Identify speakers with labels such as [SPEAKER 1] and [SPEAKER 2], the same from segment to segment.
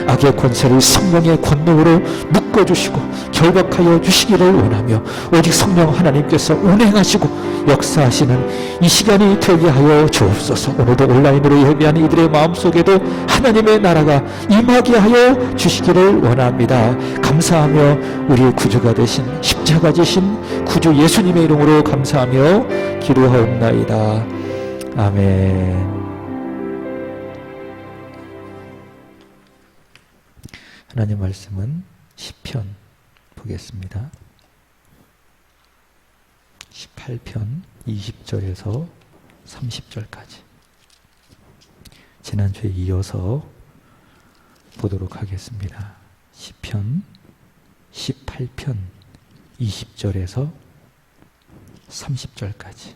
[SPEAKER 1] 악의 권세를 성령의 권능으로 묶어주시고 결박하여 주시기를 원하며, 오직 성령 하나님께서 운행하시고 역사하시는 이 시간이 되게 하여 주옵소서. 오늘도 온라인으로 예배하는 이들의 마음속에도 하나님의 나라가 임하게 하여 주시기를 원합니다. 감사하며 우리 구주가 되신, 십자가 지신 구주 예수님의 이름으로 감사하며 기도하옵나이다. 아멘. 하나님 말씀은 시편 보겠습니다. 18편 20절에서 30절까지 지난주에 이어서 보도록 하겠습니다. 시편 18편 20절에서 30절까지.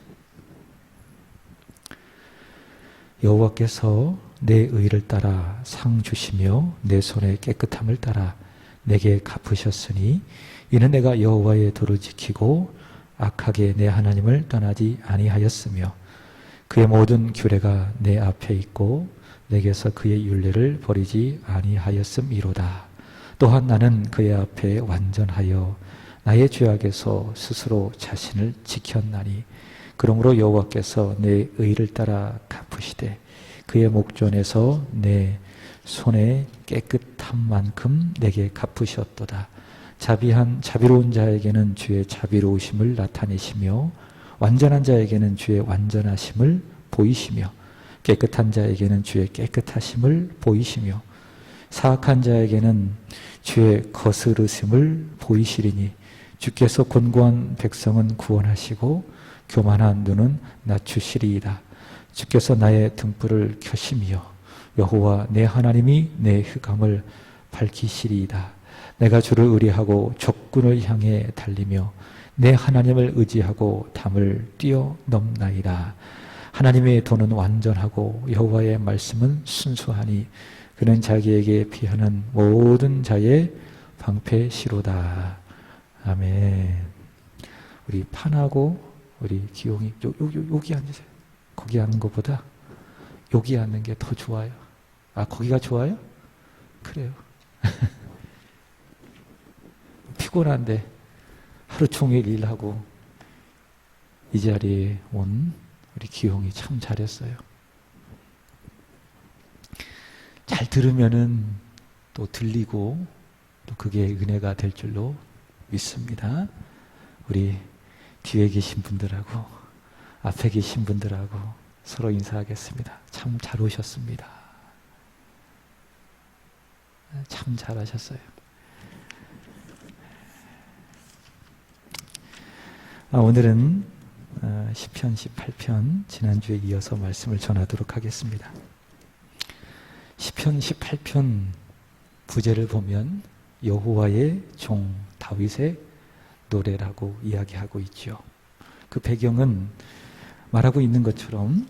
[SPEAKER 1] 여호와께서 내 의를 따라 상 주시며 내 손의 깨끗함을 따라 내게 갚으셨으니 이는 내가 여호와의 도를 지키고 악하게 내 하나님을 떠나지 아니하였으며 그의 모든 규례가 내 앞에 있고 내게서 그의 율례를 버리지 아니하였음이로다. 또한 나는 그의 앞에 완전하여 나의 죄악에서 스스로 자신을 지켰나니 그러므로 여호와께서 내 의를 따라 갚으시되 그의 목전에서 내 손의 깨끗한 만큼 내게 갚으셨도다. 자비로운 자에게는 주의 자비로우심을 나타내시며 완전한 자에게는 주의 완전하심을 보이시며 깨끗한 자에게는 주의 깨끗하심을 보이시며 사악한 자에게는 주의 거스르심을 보이시리니 주께서 곤고한 백성은 구원하시고 교만한 눈은 낮추시리이다. 주께서 나의 등불을 켜시며 여호와 내 하나님이 내 흑암을 밝히시리이다. 내가 주를 의뢰하고 적군을 향해 달리며 내 하나님을 의지하고 담을 뛰어넘나이다. 하나님의 도는 완전하고 여호와의 말씀은 순수하니 그는 자기에게 피하는 모든 자의 방패시로다. 아멘. 우리 판하고 우리 기용이 여기 앉으세요. 거기 앉는 것보다 여기 앉는 게 더 좋아요. 아, 거기가 좋아요? 그래요. 피곤한데 하루 종일 일하고 이 자리에 온 우리 기용이 참 잘했어요. 잘 들으면은 또 들리고 또 그게 은혜가 될 줄로 믿습니다. 우리 뒤에 계신 분들하고 앞에 계신 분들하고 서로 인사하겠습니다. 참 잘 오셨습니다. 참 잘하셨어요. 오늘은 시편 18편 지난주에 이어서 말씀을 전하도록 하겠습니다. 시편 18편 부제를 보면 여호와의 종 다윗의 노래라고 이야기하고 있죠. 그 배경은 말하고 있는 것처럼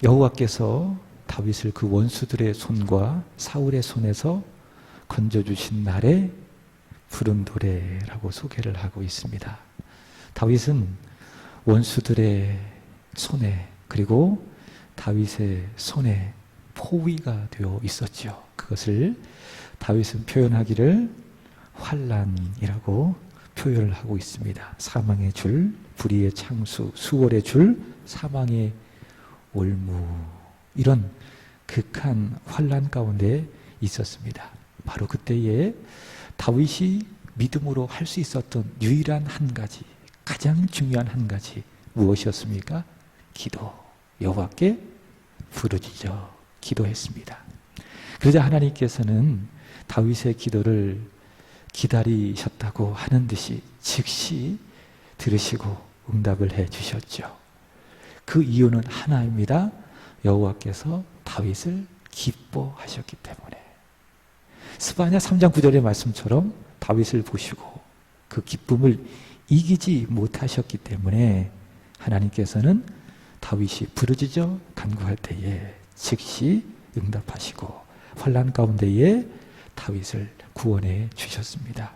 [SPEAKER 1] 여호와께서 다윗을 그 원수들의 손과 사울의 손에서 건져주신 날에 부른 노래라고 소개를 하고 있습니다. 다윗은 원수들의 손에 그리고 다윗의 손에 포위가 되어 있었죠. 그것을 다윗은 표현하기를 환난이라고 표현을 하고 있습니다. 사망의 줄, 불의의 창수, 수월의 줄, 사망의 올무, 이런 극한 환난 가운데 있었습니다. 바로 그때에 다윗이 믿음으로 할 수 있었던 유일한 한 가지, 가장 중요한 한 가지 무엇이었습니까? 기도. 여호와께 부르짖어 기도했습니다. 그러자 하나님께서는 다윗의 기도를 기다리셨다고 하는 듯이 즉시 들으시고 응답을 해 주셨죠. 그 이유는 하나입니다. 여호와께서 다윗을 기뻐하셨기 때문에. 스바냐 3장 9절의 말씀처럼 다윗을 보시고 그 기쁨을 이기지 못하셨기 때문에 하나님께서는 다윗이 부르짖어 간구할 때에 즉시 응답하시고 환난 가운데에 다윗을 구원해 주셨습니다.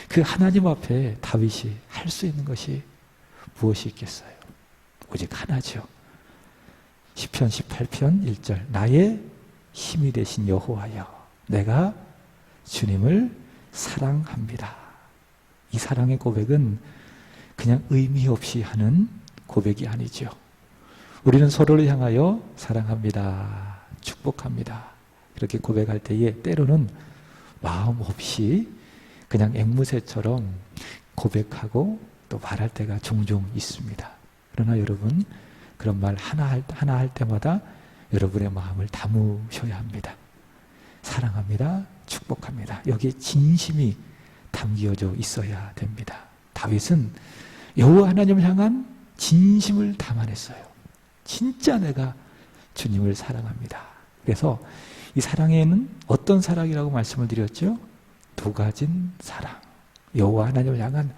[SPEAKER 1] 그 하나님 앞에 다윗이 할 수 있는 것이 무엇이 있겠어요? 오직 하나죠. 시편 18편 1절 나의 힘이 되신 여호와여 내가 주님을 사랑합니다. 이 사랑의 고백은 그냥 의미 없이 하는 고백이 아니죠. 우리는 서로를 향하여 사랑합니다, 축복합니다, 이렇게 고백할 때에 때로는 마음 없이 그냥 앵무새처럼 고백하고 또 말할 때가 종종 있습니다. 그러나 여러분, 그런 말 하나 할 때마다 여러분의 마음을 담으셔야 합니다. 사랑합니다, 축복합니다. 여기에 진심이 담겨져 있어야 됩니다. 다윗은 여호와 하나님을 향한 진심을 담아냈어요. 진짜 내가 주님을 사랑합니다. 그래서 이 사랑에는 어떤 사랑이라고 말씀을 드렸죠? 두 가진 사랑. 여호와 하나님을 향한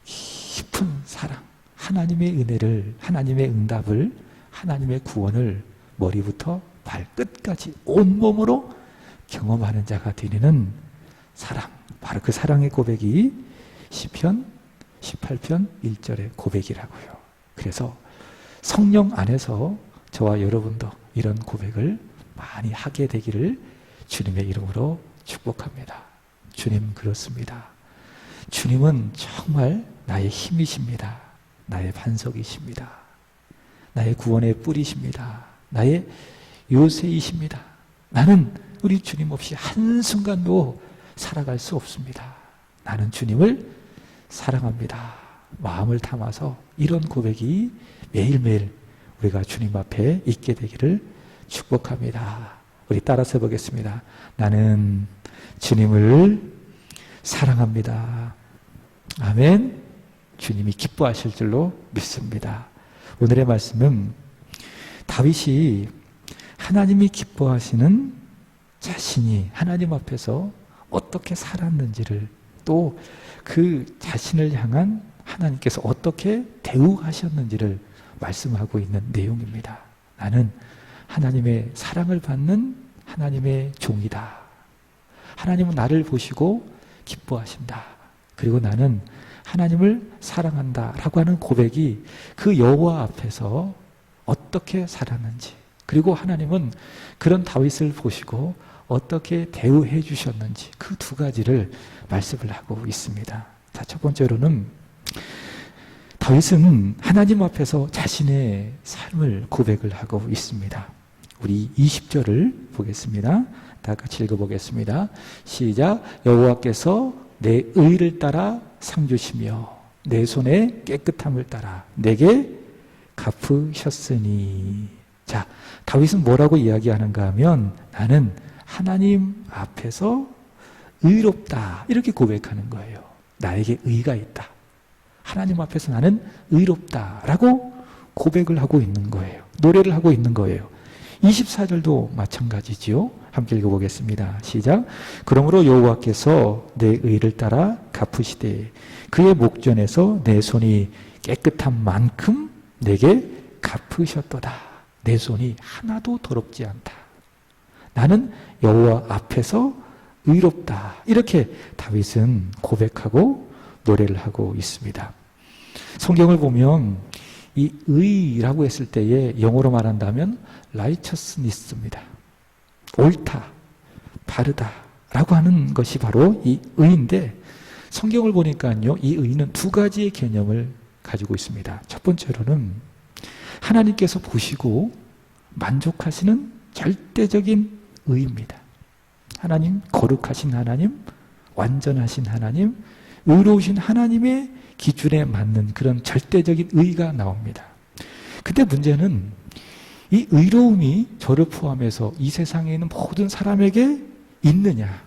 [SPEAKER 1] 깊은 사랑. 하나님의 은혜를, 하나님의 응답을, 하나님의 구원을 머리부터 발끝까지 온몸으로 경험하는 자가 되는 사랑. 바로 그 사랑의 고백이 시편 18편 1절의 고백이라고요. 그래서 성령 안에서 저와 여러분도 이런 고백을 많이 하게 되기를 주님의 이름으로 축복합니다. 주님 그렇습니다. 주님은 정말 나의 힘이십니다. 나의 반석이십니다. 나의 구원의 뿌리십니다. 나의 요새이십니다. 나는 우리 주님 없이 한순간도 살아갈 수 없습니다. 나는 주님을 사랑합니다. 마음을 담아서 이런 고백이 매일매일 우리가 주님 앞에 있게 되기를 축복합니다. 우리 따라서 해보겠습니다. 나는 주님을 사랑합니다. 아멘. 주님이 기뻐하실 줄로 믿습니다. 오늘의 말씀은 다윗이 하나님이 기뻐하시는 자신이 하나님 앞에서 어떻게 살았는지를, 또 그 자신을 향한 하나님께서 어떻게 대우하셨는지를 말씀하고 있는 내용입니다. 나는 하나님의 사랑을 받는 하나님의 종이다. 하나님은 나를 보시고 기뻐하신다. 그리고 나는 하나님을 사랑한다 라고 하는 고백이 그 여호와 앞에서 어떻게 살았는지, 그리고 하나님은 그런 다윗을 보시고 어떻게 대우해 주셨는지, 그 두 가지를 말씀을 하고 있습니다. 자, 첫 번째로는 다윗은 하나님 앞에서 자신의 삶을 고백을 하고 있습니다. 우리 20절을 보겠습니다. 다 같이 읽어보겠습니다. 시작. 여호와께서 내 의를 따라 상 주시며 내 손의 깨끗함을 따라 내게 갚으셨으니. 자, 다윗은 뭐라고 이야기하는가 하면 나는 하나님 앞에서 의롭다, 이렇게 고백하는 거예요. 나에게 의가 있다. 하나님 앞에서 나는 의롭다라고 고백을 하고 있는 거예요. 노래를 하고 있는 거예요. 24절도 마찬가지지요. 함께 읽어보겠습니다. 시작. 그러므로 여호와께서 내 의를 따라 갚으시되 그의 목전에서 내 손이 깨끗한 만큼 내게 갚으셨도다. 내 손이 하나도 더럽지 않다. 나는 여호와 앞에서 의롭다. 이렇게 다윗은 고백하고 노래를 하고 있습니다. 성경을 보면 이 의라고 했을 때에 영어로 말한다면 righteousness입니다. 옳다, 바르다 라고 하는 것이 바로 이 의인데, 성경을 보니까요, 이 의는 두 가지의 개념을 가지고 있습니다. 첫 번째로는 하나님께서 보시고 만족하시는 절대적인 의입니다. 하나님, 거룩하신 하나님, 완전하신 하나님, 의로우신 하나님의 기준에 맞는 그런 절대적인 의가 나옵니다. 근데 문제는 이 의로움이 저를 포함해서 이 세상에 있는 모든 사람에게 있느냐,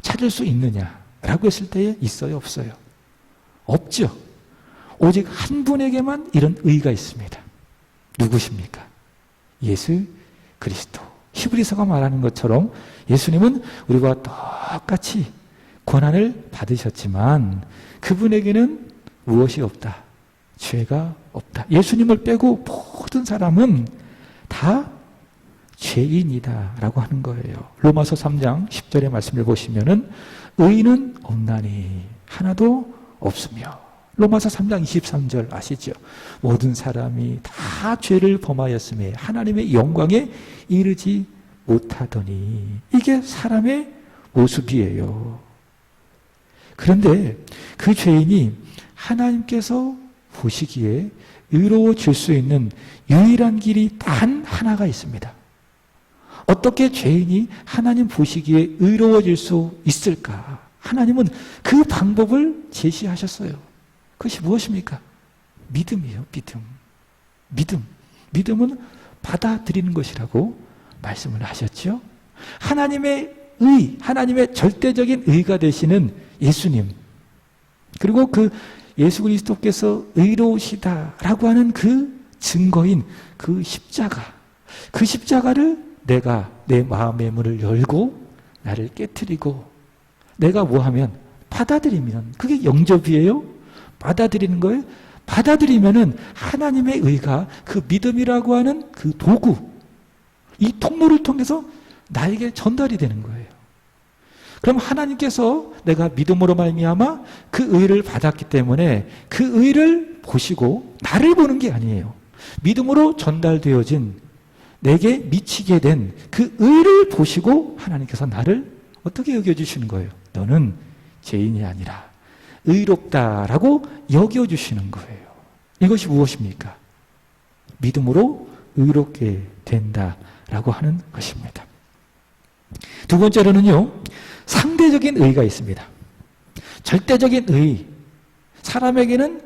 [SPEAKER 1] 찾을 수 있느냐라고 했을 때에 있어요, 없어요? 없죠. 오직 한 분에게만 이런 의가 있습니다. 누구십니까? 예수 그리스도. 히브리서가 말하는 것처럼 예수님은 우리와 똑같이 고난을 받으셨지만 그분에게는 무엇이 없다? 죄가 없다. 예수님을 빼고 모든 사람은 다 죄인이다 라고 하는 거예요. 로마서 3장 10절의 말씀을 보시면은 의인은 없나니 하나도 없으며, 로마서 3장 23절 아시죠? 모든 사람이 다 죄를 범하였음에 하나님의 영광에 이르지 못하더니. 이게 사람의 모습이에요. 그런데 그 죄인이 하나님께서 보시기에 의로워질 수 있는 유일한 길이 단 하나가 있습니다. 어떻게 죄인이 하나님 보시기에 의로워질 수 있을까? 하나님은 그 방법을 제시하셨어요. 그것이 무엇입니까? 믿음이에요. 믿음. 믿음은 받아들이는 것이라고 말씀을 하셨죠. 하나님의 의, 하나님의 절대적인 의가 되시는 예수님, 그리고 그 예수 그리스도께서 의로우시다라고 하는 그 증거인 그 십자가, 그 십자가를 내가 내 마음의 문을 열고 나를 깨트리고 내가 뭐하면 받아들이면, 그게 영접이에요. 받아들이는 거예요. 받아들이면은 하나님의 의가 그 믿음이라고 하는 그 도구, 이 통로를 통해서 나에게 전달이 되는 거예요. 그럼 하나님께서 내가 믿음으로 말미암아 그 의를 받았기 때문에 그 의를 보시고 나를 보는 게 아니에요. 믿음으로 전달되어진 내게 미치게 된 그 의를 보시고 하나님께서 나를 어떻게 여겨주시는 거예요? 너는 죄인이 아니라 의롭다라고 여겨주시는 거예요. 이것이 무엇입니까? 믿음으로 의롭게 된다라고 하는 것입니다. 두 번째로는요, 상대적인 의가 있습니다. 절대적인 의, 사람에게는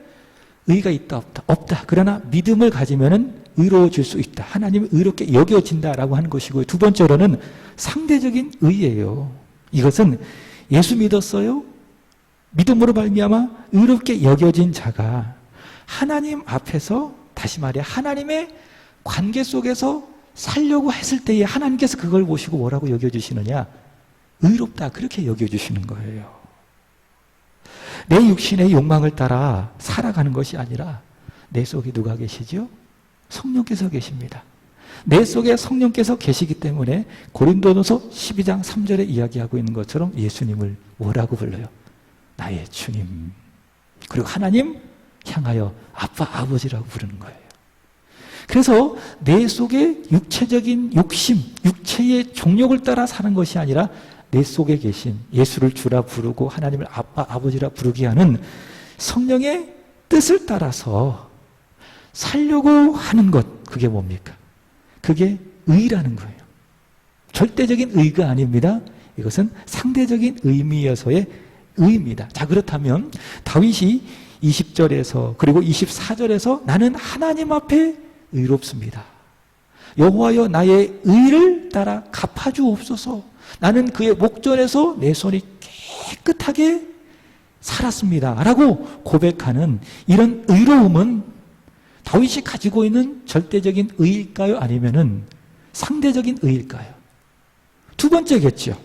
[SPEAKER 1] 의가 있다 없다. 그러나 믿음을 가지면은 의로워질 수 있다. 하나님이 의롭게 여겨진다라고 하는 것이고요. 두 번째로는 상대적인 의예요. 이것은 예수 믿었어요? 믿음으로 말미암아 의롭게 여겨진 자가 하나님 앞에서, 다시 말해 하나님의 관계 속에서 살려고 했을 때에 하나님께서 그걸 보시고 뭐라고 여겨주시느냐? 의롭다, 그렇게 여겨주시는 거예요. 내 육신의 욕망을 따라 살아가는 것이 아니라 내 속에 누가 계시죠? 성령께서 계십니다. 내 속에 성령께서 계시기 때문에 고린도전서 12장 3절에 이야기하고 있는 것처럼 예수님을 뭐라고 불러요? 나의 주님. 그리고 하나님 향하여 아빠, 아버지라고 부르는 거예요. 그래서 내 속에 육체적인 욕심, 육체의 종욕을 따라 사는 것이 아니라 내 속에 계신 예수를 주라 부르고 하나님을 아빠, 아버지라 부르게 하는 성령의 뜻을 따라서 살려고 하는 것, 그게 뭡니까? 그게 의라는 거예요. 절대적인 의가 아닙니다. 이것은 상대적인 의미여서의 의입니다. 자, 그렇다면 다윗이 20절에서 그리고 24절에서 나는 하나님 앞에 의롭습니다. 여호와여 나의 의를 따라 갚아주옵소서. 나는 그의 목전에서 내 손이 깨끗하게 살았습니다. 라고 고백하는 이런 의로움은 다윗이 가지고 있는 절대적인 의일까요? 아니면은 상대적인 의일까요? 두 번째겠죠.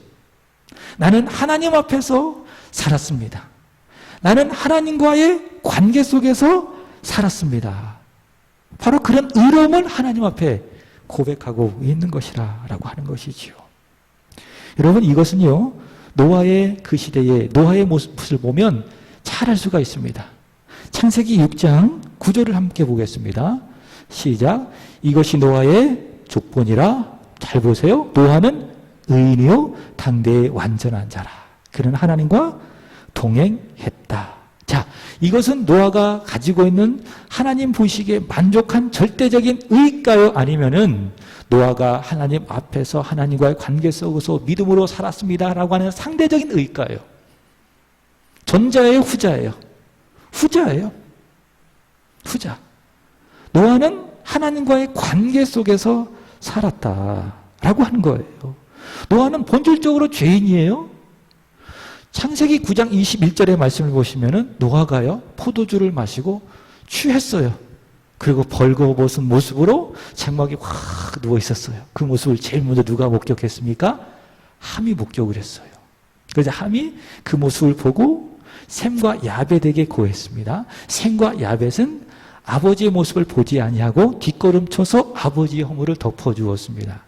[SPEAKER 1] 나는 하나님 앞에서 살았습니다. 나는 하나님과의 관계 속에서 살았습니다. 바로 그런 의로움을 하나님 앞에 고백하고 있는 것이라 라고 하는 것이지요. 여러분, 이것은요, 노아의 그 시대의 노아의 모습을 보면 잘 알 수가 있습니다. 창세기 6장 9절을 함께 보겠습니다. 시작. 이것이 노아의 족본이라. 잘 보세요. 노아는 의인이요 당대의 완전한 자라. 그는 하나님과 동행했다. 자, 이것은 노아가 가지고 있는 하나님 보시기에 만족한 절대적인 의일까요? 아니면은 노아가 하나님 앞에서 하나님과의 관계 속에서 믿음으로 살았습니다라고 하는 상대적인 의일까요? 전자예요, 후자예요? 후자예요. 후자. 노아는 하나님과의 관계 속에서 살았다라고 하는 거예요. 노아는 본질적으로 죄인이에요. 창세기 9장 21절의 말씀을 보시면은 노아가요, 포도주를 마시고 취했어요. 그리고 벌거벗은 모습으로 장막에 확 누워 있었어요. 그 모습을 제일 먼저 누가 목격했습니까? 함이 목격을 했어요. 그래서 함이 그 모습을 보고 셈과 야벳에게 고했습니다. 셈과 야벳은 아버지의 모습을 보지 아니하고 뒷걸음쳐서 아버지의 허물을 덮어주었습니다.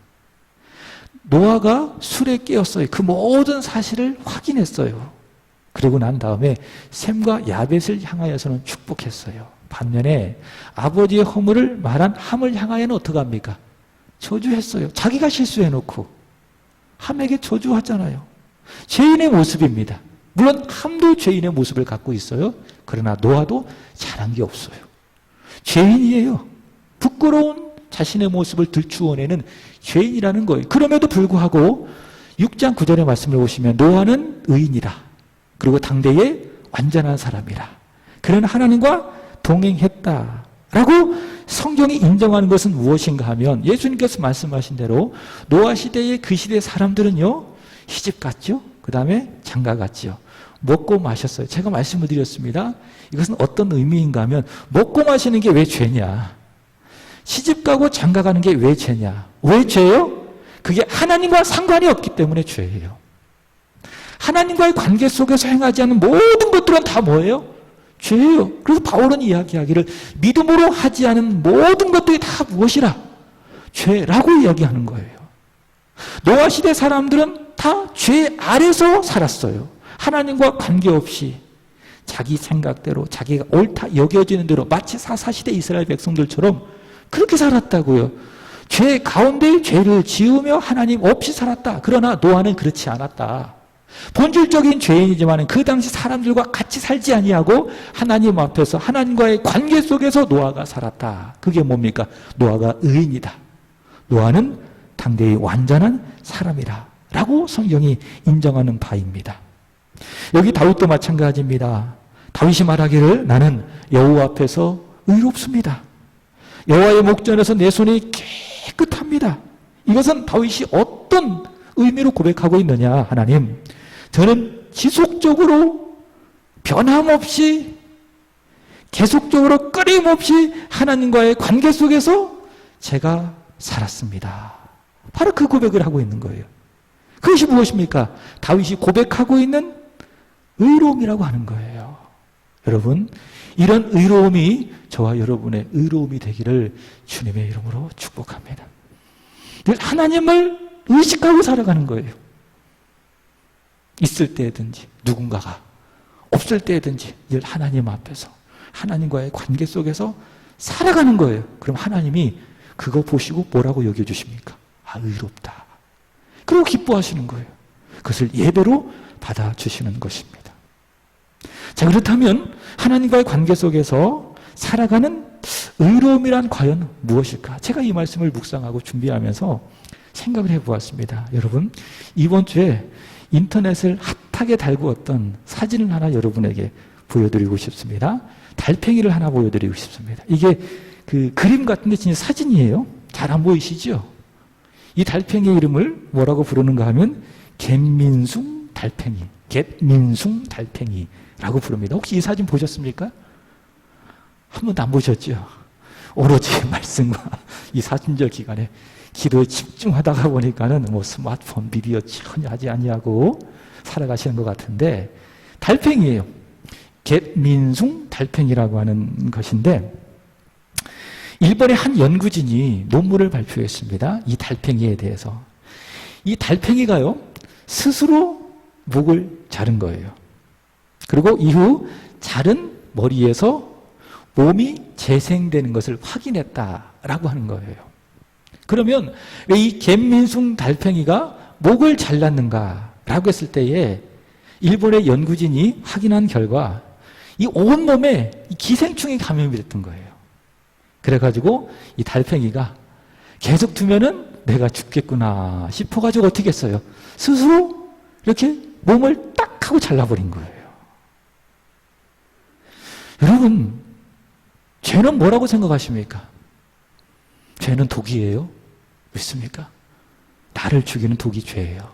[SPEAKER 1] 노아가 술에 깨었어요. 그 모든 사실을 확인했어요. 그리고 난 다음에 셈과 야벳을 향하여서는 축복했어요. 반면에 아버지의 허물을 말한 함을 향하여는 어떻게 합니까? 저주했어요. 자기가 실수해놓고. 함에게 저주하잖아요. 죄인의 모습입니다. 물론 함도 죄인의 모습을 갖고 있어요. 그러나 노아도 잘한 게 없어요. 죄인이에요. 부끄러운 자신의 모습을 들추어내는 죄인이라는 거예요. 그럼에도 불구하고 6장 9절의 말씀을 보시면 노아는 의인이라. 그리고 당대의 완전한 사람이라. 그는 하나님과 동행했다. 라고 성경이 인정하는 것은 무엇인가 하면 예수님께서 말씀하신 대로 노아 시대의 그 시대 사람들은요, 시집 갔죠. 그 다음에 장가 갔죠. 먹고 마셨어요. 제가 말씀을 드렸습니다. 이것은 어떤 의미인가 하면 먹고 마시는 게 왜 죄냐? 시집 가고 장가 가는 게 왜 죄냐? 왜 죄예요? 그게 하나님과 상관이 없기 때문에 죄예요. 하나님과의 관계 속에서 행하지 않는 모든 것들은 다 뭐예요? 죄예요. 그래서 바울은 이야기하기를 믿음으로 하지 않은 모든 것들이 다 무엇이라? 죄라고 이야기하는 거예요. 노아 시대 사람들은 다 죄 아래서 살았어요. 하나님과 관계없이 자기 생각대로 자기가 옳다 여겨지는 대로 마치 사사시대 이스라엘 백성들처럼 그렇게 살았다고요. 죄 가운데 죄를 지으며 하나님 없이 살았다. 그러나 노아는 그렇지 않았다. 본질적인 죄인이지만 그 당시 사람들과 같이 살지 아니하고 하나님 앞에서 하나님과의 관계 속에서 노아가 살았다. 그게 뭡니까? 노아가 의인이다. 노아는 당대의 완전한 사람이라 라고 성경이 인정하는 바입니다. 여기 다윗도 마찬가지입니다. 다윗이 말하기를 나는 여호와 앞에서 의롭습니다. 여호와의 목전에서 내 손이 깨끗합니다. 이것은 다윗이 어떤 의미로 고백하고 있느냐? 하나님, 저는 지속적으로 변함없이 계속적으로 끊임없이 하나님과의 관계 속에서 제가 살았습니다. 바로 그 고백을 하고 있는 거예요. 그것이 무엇입니까? 다윗이 고백하고 있는 의로움이라고 하는 거예요. 여러분, 이런 의로움이 저와 여러분의 의로움이 되기를 주님의 이름으로 축복합니다. 하나님을 의식하고 살아가는 거예요. 있을 때든지 누군가가 없을 때든지 늘 하나님 앞에서 하나님과의 관계 속에서 살아가는 거예요. 그럼 하나님이 그거 보시고 뭐라고 여겨주십니까? 아, 의롭다. 그리고 기뻐하시는 거예요. 그것을 예배로 받아주시는 것입니다. 자, 그렇다면 하나님과의 관계 속에서 살아가는 의로움이란 과연 무엇일까? 제가 이 말씀을 묵상하고 준비하면서 생각을 해보았습니다. 여러분, 이번 주에 인터넷을 핫하게 달구었던 사진을 하나 여러분에게 보여드리고 싶습니다. 달팽이를 하나 보여드리고 싶습니다. 이게 그 그림 같은데 진짜 사진이에요. 잘 안 보이시죠? 이 달팽이 이름을 뭐라고 부르는가 하면 갯민숭 달팽이, 갯민숭 달팽이라고 부릅니다. 혹시 이 사진 보셨습니까? 한 번도 안 보셨죠? 오로지 말씀과 이 사진절 기간에 기도에 집중하다가 보니까는 뭐 스마트폰 비디오 전혀 하지 아니하고 살아가시는 것 같은데 달팽이에요. 갯민숭 달팽이라고 하는 것인데 일본의 한 연구진이 논문을 발표했습니다. 이 달팽이에 대해서. 이 달팽이가요, 스스로 목을 자른 거예요. 그리고 이후 자른 머리에서 몸이 재생되는 것을 확인했다라고 하는 거예요. 그러면 왜 이 갯민숭 달팽이가 목을 잘랐는가라고 했을 때에 일본의 연구진이 확인한 결과 이 온몸에 기생충이 감염이 됐던 거예요. 그래가지고 이 달팽이가 계속 두면은 내가 죽겠구나 싶어가지고 어떻게 했어요? 스스로 이렇게 몸을 딱 하고 잘라버린 거예요. 여러분, 죄는 뭐라고 생각하십니까? 죄는 독이에요? 믿습니까? 나를 죽이는 독이 죄예요.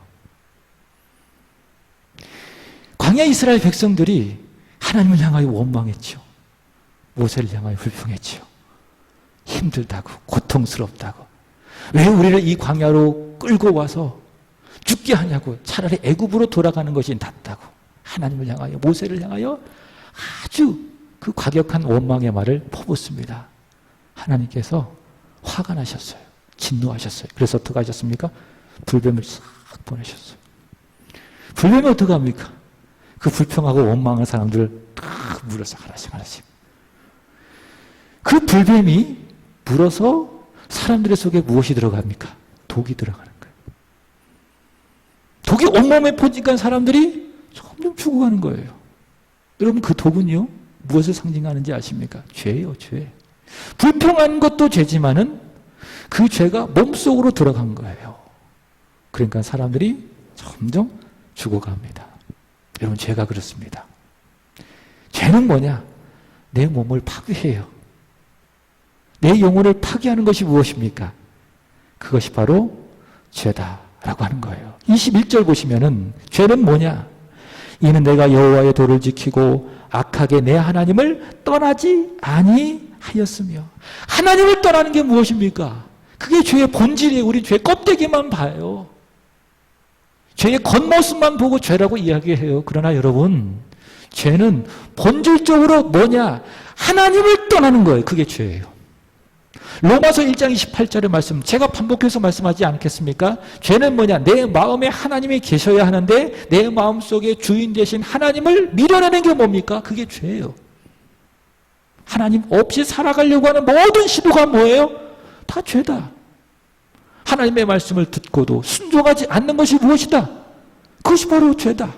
[SPEAKER 1] 광야 이스라엘 백성들이 하나님을 향하여 원망했죠. 모세를 향하여 불평했죠. 힘들다고, 고통스럽다고. 왜 우리를 이 광야로 끌고 와서 죽게 하냐고. 차라리 애굽으로 돌아가는 것이 낫다고. 하나님을 향하여, 모세를 향하여 아주 그 과격한 원망의 말을 퍼붓습니다. 하나님께서 화가 나셨어요. 진노하셨어요. 그래서 어떻게 하셨습니까? 불뱀을 싹 보내셨어요. 불뱀이 어떻게 합니까? 그 불평하고 원망한 사람들을 딱 물어서 하나씩. 그 불뱀이 물어서 사람들의 속에 무엇이 들어갑니까? 독이 들어가는 거예요. 독이 온몸에 퍼지니까 사람들이 점점 죽어가는 거예요. 여러분, 그 독은요, 무엇을 상징하는지 아십니까? 죄예요, 죄. 불평한 것도 죄지만은 그 죄가 몸속으로 들어간 거예요. 그러니까 사람들이 점점 죽어갑니다. 여러분, 죄가 그렇습니다. 죄는 뭐냐? 내 몸을 파괴해요. 내 영혼을 파괴하는 것이 무엇입니까? 그것이 바로 죄다라고 하는 거예요. 21절 보시면은 죄는 뭐냐? 이는 내가 여호와의 도를 지키고 악하게 내 하나님을 떠나지 아니하였으며. 하나님을 떠나는 게 무엇입니까? 그게 죄의 본질이에요. 우리 죄 껍데기만 봐요. 죄의 겉모습만 보고 죄라고 이야기해요. 그러나 여러분, 죄는 본질적으로 뭐냐? 하나님을 떠나는 거예요. 그게 죄예요. 로마서 1장 28절의 말씀, 제가 반복해서 말씀하지 않겠습니까? 죄는 뭐냐? 내 마음에 하나님이 계셔야 하는데 내 마음속에 주인 되신 하나님을 밀어내는 게 뭡니까? 그게 죄예요. 하나님 없이 살아가려고 하는 모든 시도가 뭐예요? 다 죄다. 하나님의 말씀을 듣고도 순종하지 않는 것이 무엇이다? 그것이 바로 죄다.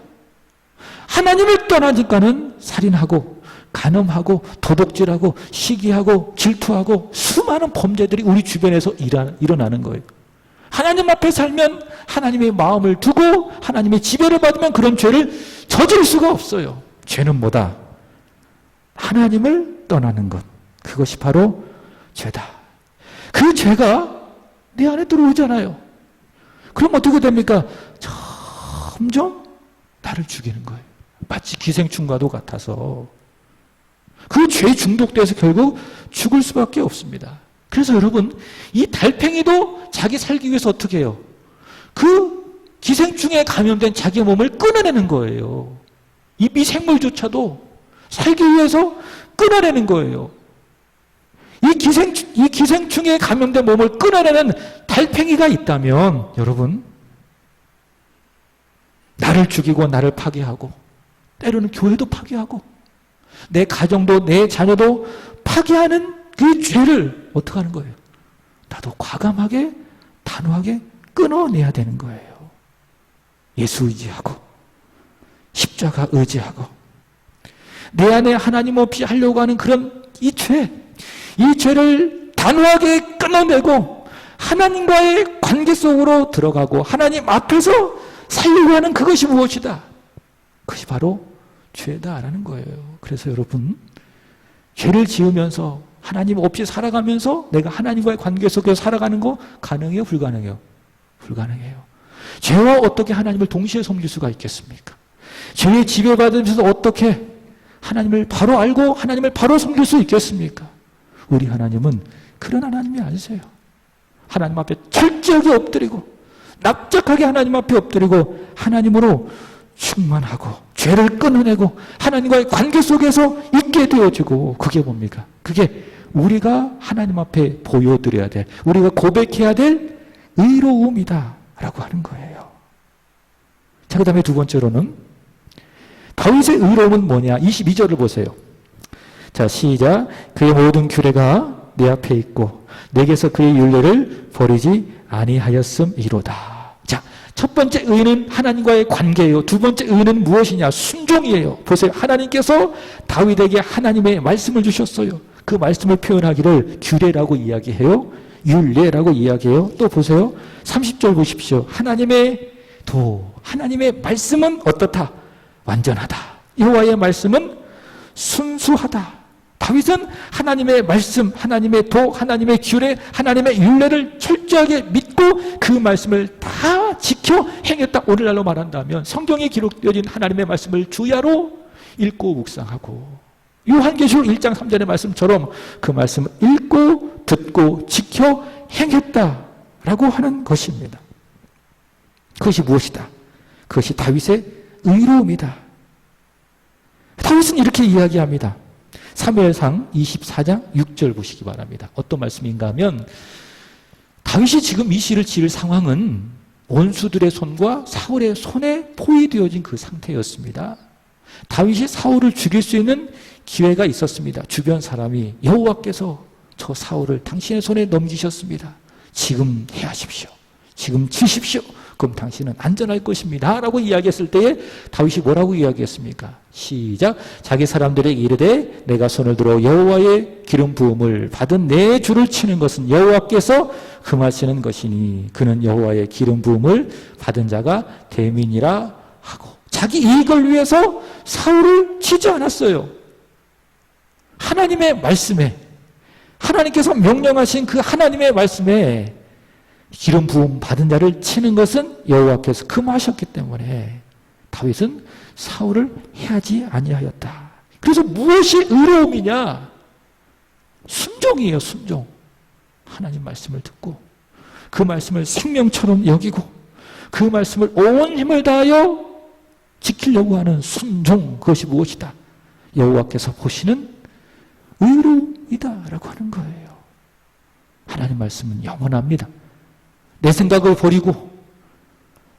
[SPEAKER 1] 하나님을 떠나니까는 살인하고 간음하고 도둑질하고 시기하고 질투하고 수많은 범죄들이 우리 주변에서 일어나는 거예요. 하나님 앞에 살면 하나님의 마음을 두고 하나님의 지배를 받으면 그런 죄를 저질 수가 없어요. 죄는 뭐다? 하나님을 떠나는 것. 그것이 바로 죄다. 그 죄가 내 안에 들어오잖아요. 그럼 어떻게 됩니까? 점점 나를 죽이는 거예요. 마치 기생충과도 같아서 그 죄에 중독돼서 결국 죽을 수밖에 없습니다. 그래서 여러분, 이 달팽이도 자기 살기 위해서 어떻게 해요? 그 기생충에 감염된 자기 몸을 끊어내는 거예요. 이 미생물조차도 살기 위해서 끊어내는 거예요. 이 기생충에 감염된 몸을 끊어내는 달팽이가 있다면 여러분, 나를 죽이고 나를 파괴하고 때로는 교회도 파괴하고 내 가정도 내 자녀도 파괴하는 그 죄를 어떻게 하는 거예요? 나도 과감하게 단호하게 끊어내야 되는 거예요. 예수 의지하고 십자가 의지하고 내 안에 하나님 없이 하려고 하는 그런 이 죄를 단호하게 끊어내고 하나님과의 관계 속으로 들어가고 하나님 앞에서 살려고 하는 그것이 무엇이다? 그것이 바로 죄다라는 거예요. 그래서 여러분, 죄를 지으면서 하나님 없이 살아가면서 내가 하나님과의 관계 속에서 살아가는 거 가능해요? 불가능해요? 불가능해요. 죄와 어떻게 하나님을 동시에 섬길 수가 있겠습니까? 죄에 지배받으면서 어떻게 하나님을 바로 알고 하나님을 바로 섬길 수 있겠습니까? 우리 하나님은 그런 하나님이 아니세요. 하나님 앞에 철저하게 엎드리고 납작하게 하나님 앞에 엎드리고 하나님으로 충만하고 죄를 끊어내고 하나님과의 관계 속에서 있게 되어지고, 그게 뭡니까? 그게 우리가 하나님 앞에 보여드려야 될, 우리가 고백해야 될 의로움이다 라고 하는 거예요. 자, 그 다음에 두 번째로는 다윗의 의로움은 뭐냐? 22절을 보세요. 자, 시작. 그의 모든 규례가 내 앞에 있고 내게서 그의 율례를 버리지 아니하였음이로다. 자, 첫 번째 의는 하나님과의 관계예요. 두 번째 의는 무엇이냐? 순종이에요. 보세요. 하나님께서 다윗에게 하나님의 말씀을 주셨어요. 그 말씀을 표현하기를 규례라고 이야기해요. 율례라고 이야기해요. 또 보세요. 30절 보십시오. 하나님의 도, 하나님의 말씀은 어떻다? 완전하다. 여호와의 말씀은 순수하다. 다윗은 하나님의 말씀, 하나님의 도, 하나님의 규례, 하나님의 율례를 철저하게 믿고 그 말씀을 다 지켜 행했다. 오늘날로 말한다면 성경에 기록되어진 하나님의 말씀을 주야로 읽고 묵상하고, 요한계시록 1장 3절의 말씀처럼 그 말씀을 읽고 듣고 지켜 행했다라고 하는 것입니다. 그것이 무엇이다? 그것이 다윗의 의로움이다. 다윗은 이렇게 이야기합니다. 사무엘상 24장 6절 보시기 바랍니다. 어떤 말씀인가 하면, 다윗이 지금 이 시를 지을 상황은 원수들의 손과 사울의 손에 포위되어진 그 상태였습니다. 다윗이 사울을 죽일 수 있는 기회가 있었습니다. 주변 사람이 여호와께서 저 사울을 당신의 손에 넘기셨습니다. 지금 해하십시오. 지금 치십시오. 그럼 당신은 안전할 것입니다 라고 이야기했을 때에 다윗이 뭐라고 이야기했습니까? 시작. 자기 사람들에게 이르되 내가 손을 들어 여호와의 기름 부음을 받은 내 주를 치는 것은 여호와께서 금하시는 것이니 그는 여호와의 기름 부음을 받은 자가 대민이라 하고, 자기 이익을 위해서 사울을 치지 않았어요. 하나님의 말씀에, 하나님께서 명령하신 그 하나님의 말씀에 기름 부음 받은 자를 치는 것은 여호와께서 금하셨기 때문에 다윗은 사울을 해하지 아니하였다. 그래서 무엇이 의로움이냐? 순종이에요. 순종. 하나님 말씀을 듣고 그 말씀을 생명처럼 여기고 그 말씀을 온 힘을 다하여 지키려고 하는 순종, 그것이 무엇이다? 여호와께서 보시는 의로움이다 라고 하는 거예요. 하나님 말씀은 영원합니다. 내 생각을 버리고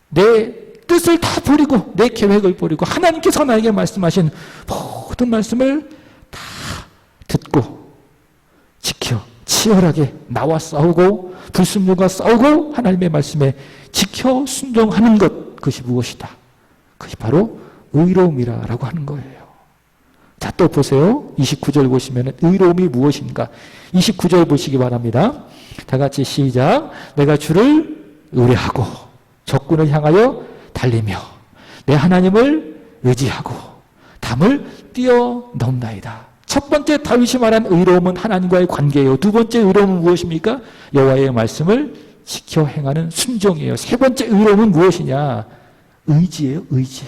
[SPEAKER 1] 내 뜻을 다 버리고 내 계획을 버리고 하나님께서 나에게 말씀하신 모든 말씀을 다 듣고 지켜 치열하게 나와 싸우고 불순종과 싸우고 하나님의 말씀에 지켜 순종하는 것, 그것이 무엇이다? 그것이 바로 의로움이라고 하는 거예요. 자, 또 보세요. 29절 보시면 의로움이 무엇인가? 29절 보시기 바랍니다. 다 같이 시작. 내가 주를 의뢰하고 적군을 향하여 달리며 내 하나님을 의지하고 담을 뛰어넘나이다. 첫 번째 다윗이 말한 의로움은 하나님과의 관계예요. 두 번째 의로움은 무엇입니까? 여호와의 말씀을 지켜 행하는 순종이에요. 세 번째 의로움은 무엇이냐? 의지예요. 의지.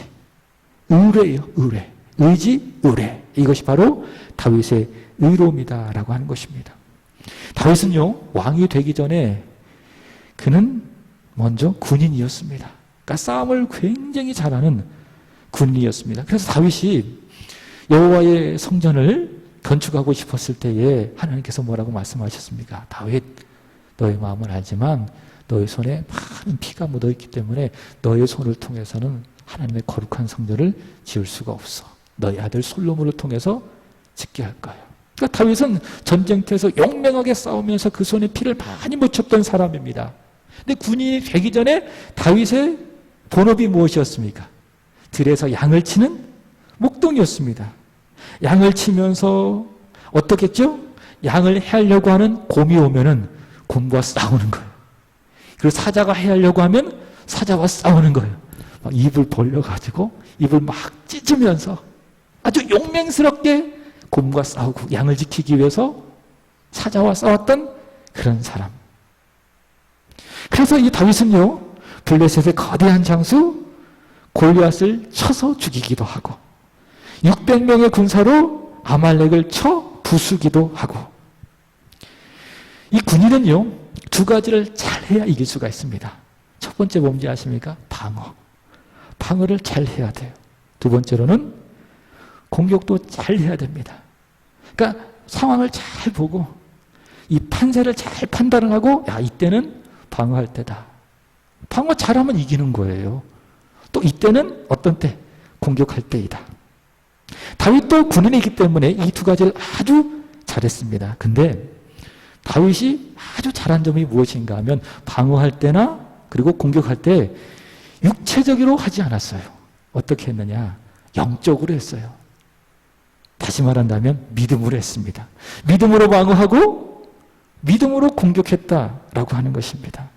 [SPEAKER 1] 의뢰예요. 의뢰. 의지, 의뢰. 이것이 바로 다윗의 의로움이다라고 하는 것입니다. 다윗은요, 왕이 되기 전에 그는 먼저 군인이었습니다. 그러니까 싸움을 굉장히 잘하는 군인이었습니다. 그래서 다윗이 여호와의 성전을 건축하고 싶었을 때에 하나님께서 뭐라고 말씀하셨습니까? 다윗, 너의 마음을 알지만 너의 손에 많은 피가 묻어있기 때문에 너의 손을 통해서는 하나님의 거룩한 성전을 지을 수가 없어. 너의 아들 솔로몬을 통해서 짓게 할 거야. 그러니까 다윗은 전쟁터에서 용맹하게 싸우면서 그 손에 피를 많이 묻혔던 사람입니다. 근데 군인이 되기 전에 다윗의 본업이 무엇이었습니까? 들에서 양을 치는 목동이었습니다. 양을 치면서 어떻게 했죠? 양을 해하려고 하는 곰이 오면은 곰과 싸우는 거예요. 그리고 사자가 해하려고 하면 사자와 싸우는 거예요. 막 입을 벌려가지고 입을 막 찢으면서 아주 용맹스럽게 곰과 싸우고 양을 지키기 위해서 사자와 싸웠던 그런 사람. 그래서 이 다윗은요, 블레셋의 거대한 장수 골리앗을 쳐서 죽이기도 하고 600명의 군사로 아말렉을 쳐 부수기도 하고, 이 군인은요 두 가지를 잘해야 이길 수가 있습니다. 첫 번째 뭔지 아십니까? 방어를 잘 해야 돼요. 두 번째로는 공격도 잘 해야 됩니다. 그러니까 상황을 잘 보고 이 판세를 잘 판단을 하고, 야, 이때는 방어할 때다. 방어 잘하면 이기는 거예요. 또 이때는 어떤 때? 공격할 때이다. 다윗도 군인이기 때문에 이 두 가지를 아주 잘했습니다. 근데 다윗이 아주 잘한 점이 무엇인가 하면 방어할 때나 그리고 공격할 때 육체적으로 하지 않았어요. 어떻게 했느냐? 영적으로 했어요. 다시 말한다면 믿음으로 했습니다. 믿음으로 방어하고 믿음으로 공격했다라고 하는 것입니다.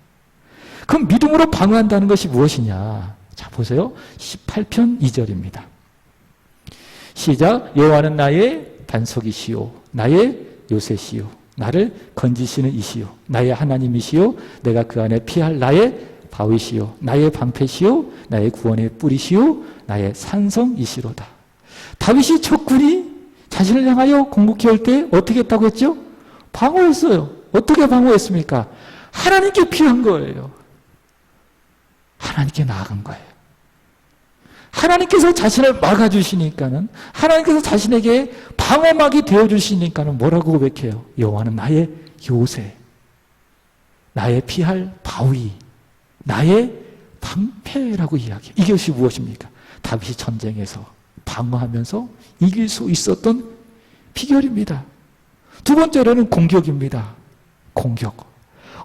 [SPEAKER 1] 그럼 믿음으로 방어한다는 것이 무엇이냐? 자, 보세요. 18편 2절입니다. 시작. 여호와는 나의 반석이시요 나의 요새시요 나를 건지시는 이시요 나의 하나님이시요 내가 그 안에 피할 나의 바위시요 나의 방패시요 나의 구원의 뿌리시요 나의 산성이시로다. 다윗이 적군이 자신을 향하여 공격해 올 때 어떻게 했다고 했죠? 방어했어요. 어떻게 방어했습니까? 하나님께 피한 거예요. 하나님께 나아간 거예요. 하나님께서 자신을 막아주시니까는, 하나님께서 자신에게 방어막이 되어주시니까는 뭐라고 고백해요? 여호와는 나의 요새, 나의 피할 바위, 나의 방패라고 이야기해요. 이것이 무엇입니까? 다윗이 전쟁에서 방어하면서 이길 수 있었던 비결입니다. 두 번째로는 공격입니다. 공격.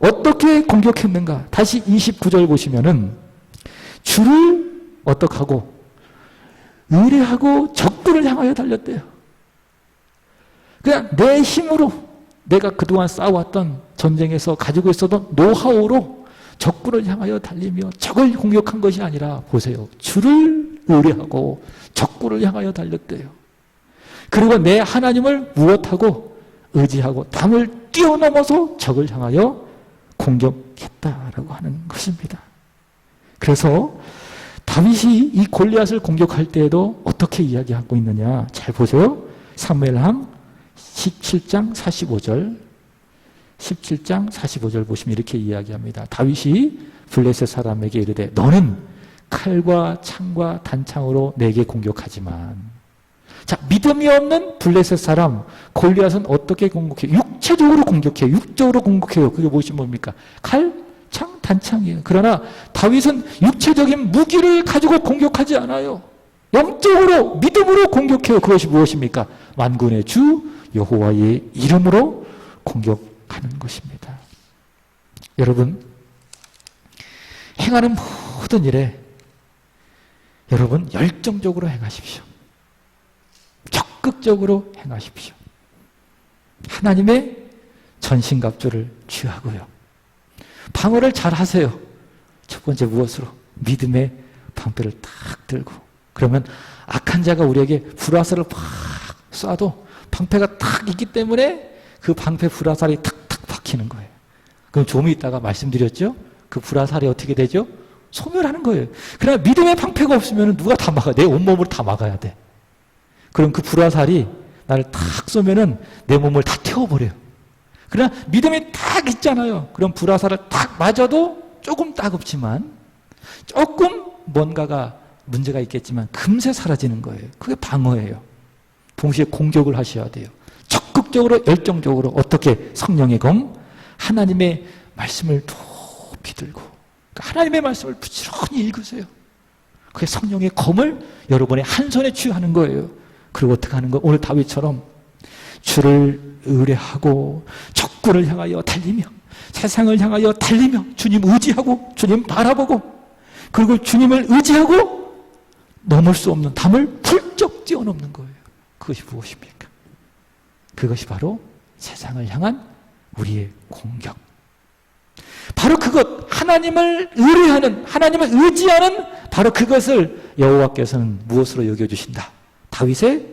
[SPEAKER 1] 어떻게 공격했는가? 다시 29절 보시면은 주를 어떻게 하고 의뢰하고 적군을 향하여 달렸대요. 그냥 내 힘으로 내가 그동안 싸워왔던 전쟁에서 가지고 있었던 노하우로 적군을 향하여 달리며 적을 공격한 것이 아니라 보세요. 주를 의뢰하고 적군을 향하여 달렸대요. 그리고 내 하나님을 무엇하고 의지하고 담을 뛰어넘어서 적을 향하여 공격했다라고 하는 것입니다. 그래서 다윗이 이 골리앗을 공격할 때에도 어떻게 이야기하고 있느냐 잘 보세요. 사무엘상 17장 45절 17장 45절 보시면 이렇게 이야기합니다. 다윗이 블레셋 사람에게 이르되 너는 칼과 창과 단창으로 내게 공격하지만 자, 믿음이 없는 블레셋 사람 골리앗은 어떻게 공격해요? 육체적으로 공격해요. 육적으로 공격해요. 그게 무엇이 뭡니까? 칼, 창, 단창이에요. 그러나 다윗은 육체적인 무기를 가지고 공격하지 않아요. 영적으로 믿음으로 공격해요. 그것이 무엇입니까? 만군의 주 여호와의 이름으로 공격하는 것입니다. 여러분, 행하는 모든 일에 여러분 열정적으로 행하십시오. 적극적으로 행하십시오. 하나님의 전신갑주를 취하고요. 방어를 잘 하세요. 첫 번째 무엇으로? 믿음의 방패를 탁 들고. 그러면 악한 자가 우리에게 불화살을 팍 쏴도 방패가 탁 있기 때문에 그 방패 불화살이 탁탁 박히는 거예요. 그럼 좀 이따가 말씀드렸죠? 그 불화살이 어떻게 되죠? 소멸하는 거예요. 그러나 믿음의 방패가 없으면 누가 다 막아? 내 온몸으로 다 막아야 돼. 그럼 그 불화살이 나를 탁 쏘면은 내 몸을 다 태워버려요. 그러나 믿음이 딱 있잖아요. 그럼 불화살을 딱 맞아도 조금 따갑지만 조금 뭔가가 문제가 있겠지만 금세 사라지는 거예요. 그게 방어예요. 동시에 공격을 하셔야 돼요. 적극적으로 열정적으로 어떻게 성령의 검 하나님의 말씀을 높이 들고 하나님의 말씀을 부지런히 읽으세요. 그게 성령의 검을 여러분의 한 손에 취하는 거예요. 그리고 어떻게 하는 거예요? 오늘 다윗처럼 주를 의뢰하고 적군을 향하여 달리며 세상을 향하여 달리며 주님 의지하고 주님 바라보고 그리고 주님을 의지하고 넘을 수 없는 담을 훌쩍 뛰어넘는 거예요. 그것이 무엇입니까? 그것이 바로 세상을 향한 우리의 공격. 바로 그것, 하나님을 의뢰하는, 하나님을 의지하는 바로 그것을 여호와께서는 무엇으로 여겨주신다? 다윗의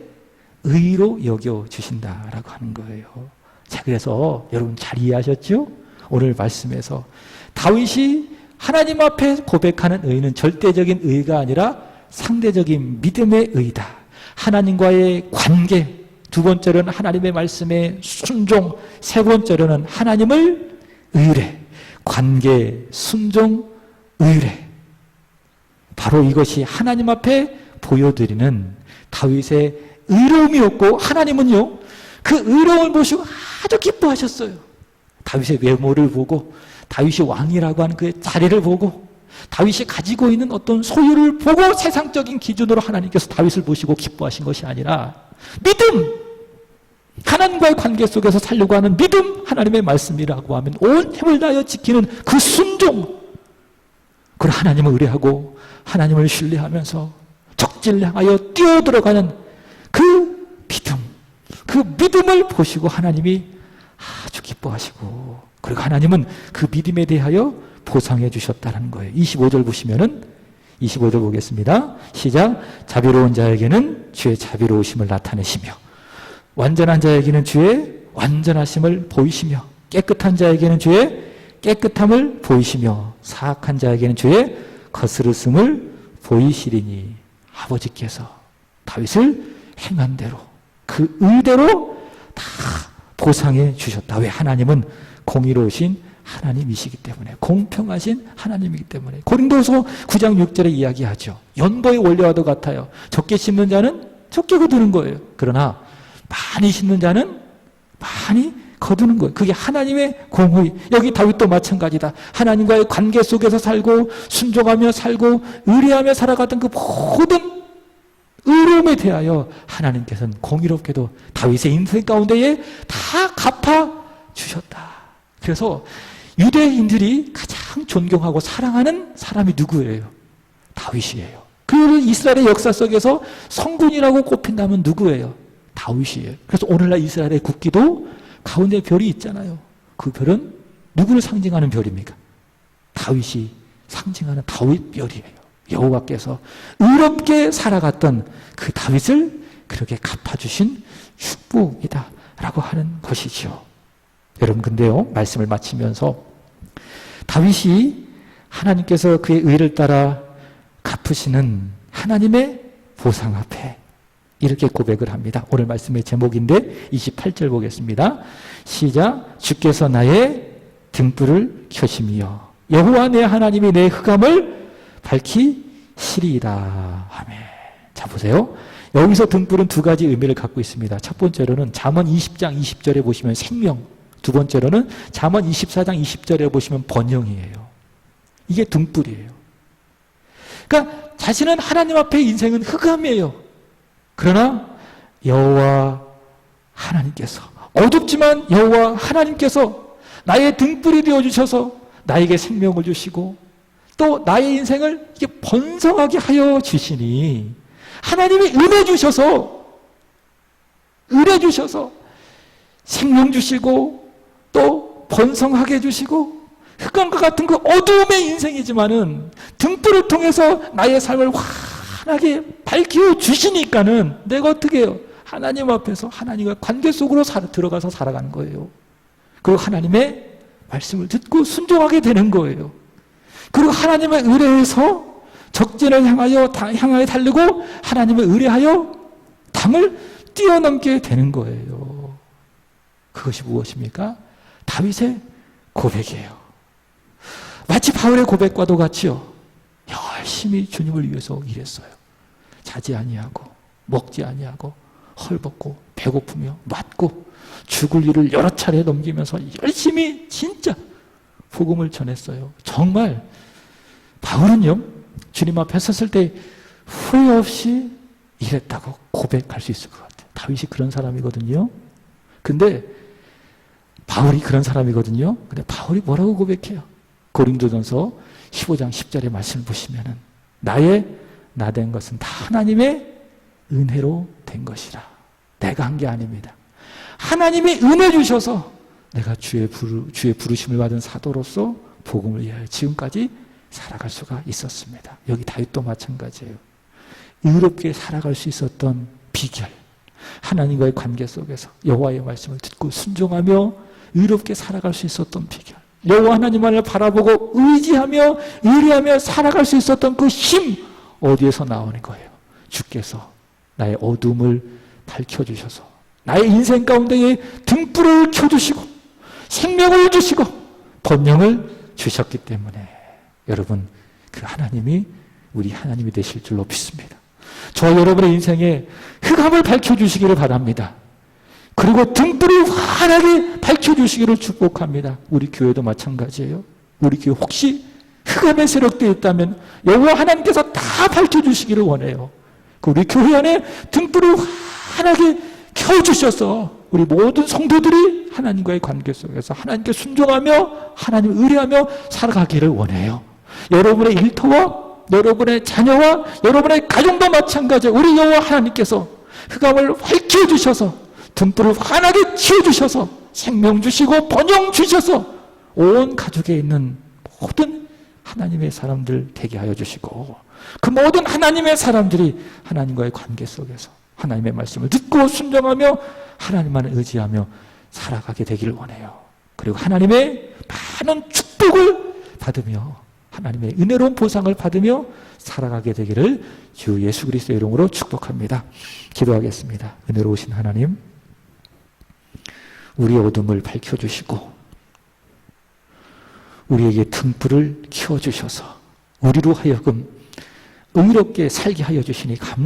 [SPEAKER 1] 의로 여겨주신다라고 하는 거예요. 자, 그래서 여러분 잘 이해하셨죠? 오늘 말씀에서 다윗이 하나님 앞에 고백하는 의는 절대적인 의가 아니라 상대적인 믿음의 의다. 하나님과의 관계, 두 번째로는 하나님의 말씀에 순종, 세 번째로는 하나님을 의뢰, 관계, 순종, 의뢰. 바로 이것이 하나님 앞에 보여드리는 다윗의 의로움이었고 하나님은요 그 의로움을 보시고 아주 기뻐하셨어요. 다윗의 외모를 보고 다윗이 왕이라고 하는 그 자리를 보고 다윗이 가지고 있는 어떤 소유를 보고 세상적인 기준으로 하나님께서 다윗을 보시고 기뻐하신 것이 아니라 믿음, 하나님과의 관계 속에서 살려고 하는 믿음, 하나님의 말씀이라고 하면 온 힘을 다하여 지키는 그 순종, 그걸 하나님을 의뢰하고 하나님을 신뢰하면서 적진을 향하여 뛰어들어가는 그 믿음, 그 믿음을 보시고 하나님이 아주 기뻐하시고 그리고 하나님은 그 믿음에 대하여 보상해 주셨다는 거예요. 25절 보시면은 25절 보겠습니다. 시작. 자비로운 자에게는 주의 자비로우심을 나타내시며 완전한 자에게는 주의 완전하심을 보이시며 깨끗한 자에게는 주의 깨끗함을 보이시며 사악한 자에게는 주의 거스르심을 보이시리니 아버지께서 다윗을 행한 대로 그 의대로 다 보상해 주셨다. 왜? 하나님은 공의로우신 하나님이시기 때문에, 공평하신 하나님이기 때문에. 고린도서 9장 6절에 이야기하죠. 연보의 원리와도 같아요. 적게 심는 자는 적게 거두는 거예요. 그러나 많이 심는 자는 많이 거두는 거예요. 그게 하나님의 공의. 여기 다윗도 마찬가지다. 하나님과의 관계 속에서 살고 순종하며 살고 의뢰하며 살아갔던 그 모든 의로움에 대하여 하나님께서는 공의롭게도 다윗의 인생 가운데에 다 갚아주셨다. 그래서 유대인들이 가장 존경하고 사랑하는 사람이 누구예요? 다윗이에요. 그 이스라엘의 역사 속에서 성군이라고 꼽힌다면 누구예요? 다윗이에요. 그래서 오늘날 이스라엘의 국기도 가운데 별이 있잖아요. 그 별은 누구를 상징하는 별입니까? 다윗이 상징하는 다윗 별이에요. 여호와께서 의롭게 살아갔던 그 다윗을 그렇게 갚아주신 축복이다 라고 하는 것이죠. 여러분, 근데요, 말씀을 마치면서 다윗이 하나님께서 그의 의를 따라 갚으시는 하나님의 보상 앞에 이렇게 고백을 합니다. 오늘 말씀의 제목인데 28절 보겠습니다. 시작. 주께서 나의 등불을 켜시며 여호와 내 하나님이 내 흑암을 밝히시리이다. 아멘. 자, 보세요. 여기서 등불은 두 가지 의미를 갖고 있습니다. 첫 번째로는 잠언 20장 20절에 보시면 생명, 두 번째로는 잠언 24장 20절에 보시면 번영이에요. 이게 등불이에요. 그러니까 자신은 하나님 앞에 인생은 흑암이에요. 그러나 여호와 하나님께서, 어둡지만 여호와 하나님께서 나의 등불이 되어주셔서 나에게 생명을 주시고 또 나의 인생을 이게 번성하게 하여 주시니, 하나님이 은혜 주셔서 생명 주시고 또 번성하게 해주시고, 흑암과 같은 그 어두움의 인생이지만은 등불을 통해서 나의 삶을 환하게 밝혀주시니까는 내가 어떻게 해요? 하나님 앞에서 하나님과 관계 속으로 들어가서 살아가는 거예요. 그리고 하나님의 말씀을 듣고 순종하게 되는 거예요. 그리고 하나님의 의뢰에서 적진을 향하여 달리고 하나님의 의뢰하여 담을 뛰어넘게 되는 거예요. 그것이 무엇입니까? 다윗의 고백이에요. 마치 바울의 고백과도 같이요. 열심히 주님을 위해서 일했어요. 자지 아니하고 먹지 아니하고 헐벗고 배고프며 맞고 죽을 일을 여러 차례 넘기면서 열심히 진짜 복음을 전했어요. 정말 바울은요, 주님 앞에 섰을 때 후회 없이 일했다고 고백할 수 있을 것 같아요. 다윗이 그런 사람이거든요. 근데 바울이 그런 사람이거든요. 근데 바울이 뭐라고 고백해요? 고린도전서 15장 10절의 말씀을 보시면은 나의 나 된 것은 다 하나님의 은혜로 된 것이라. 내가 한 게 아닙니다. 하나님이 은혜 주셔서 내가 주의 부르심을 받은 사도로서 복음을 위하여 지금까지 살아갈 수가 있었습니다. 여기 다윗도 마찬가지예요. 의롭게 살아갈 수 있었던 비결, 하나님과의 관계 속에서 여호와의 말씀을 듣고 순종하며 의롭게 살아갈 수 있었던 비결, 여호와 하나님만을 바라보고 의지하며 의뢰하며 살아갈 수 있었던 그 힘, 어디에서 나오는 거예요? 주께서 나의 어둠을 밝혀주셔서 나의 인생 가운데에 등불을 켜주시고 생명을 주시고 번영을 주셨기 때문에, 여러분, 그 하나님이 우리 하나님이 되실 줄로 믿습니다. 저 여러분의 인생에 흑암을 밝혀주시기를 바랍니다. 그리고 등불을 환하게 밝혀주시기를 축복합니다. 우리 교회도 마찬가지예요. 우리 교회 혹시 흑암에 세력되어 있다면 여호와 하나님께서 다 밝혀주시기를 원해요. 우리 교회 안에 등불을 환하게 켜주셔서 우리 모든 성도들이 하나님과의 관계 속에서 하나님께 순종하며 하나님 의뢰하며 살아가기를 원해요. 여러분의 일터와 여러분의 자녀와 여러분의 가정도 마찬가지예요. 우리 여호와 하나님께서 흑암을 밝혀주셔서 등불을 환하게 치워주셔서 생명 주시고 번영 주셔서 온 가족에 있는 모든 하나님의 사람들 되게 하여 주시고, 그 모든 하나님의 사람들이 하나님과의 관계 속에서 하나님의 말씀을 듣고 순종하며 하나님만을 의지하며 살아가게 되기를 원해요. 그리고 하나님의 많은 축복을 받으며 하나님의 은혜로운 보상을 받으며 살아가게 되기를 주 예수 그리스도의 이름으로 축복합니다. 기도하겠습니다. 은혜로우신 하나님, 우리의 어둠을 밝혀주시고 우리에게 등불을 켜주셔서 우리로 하여금 의롭게 살게 하여 주시니 감사합니다.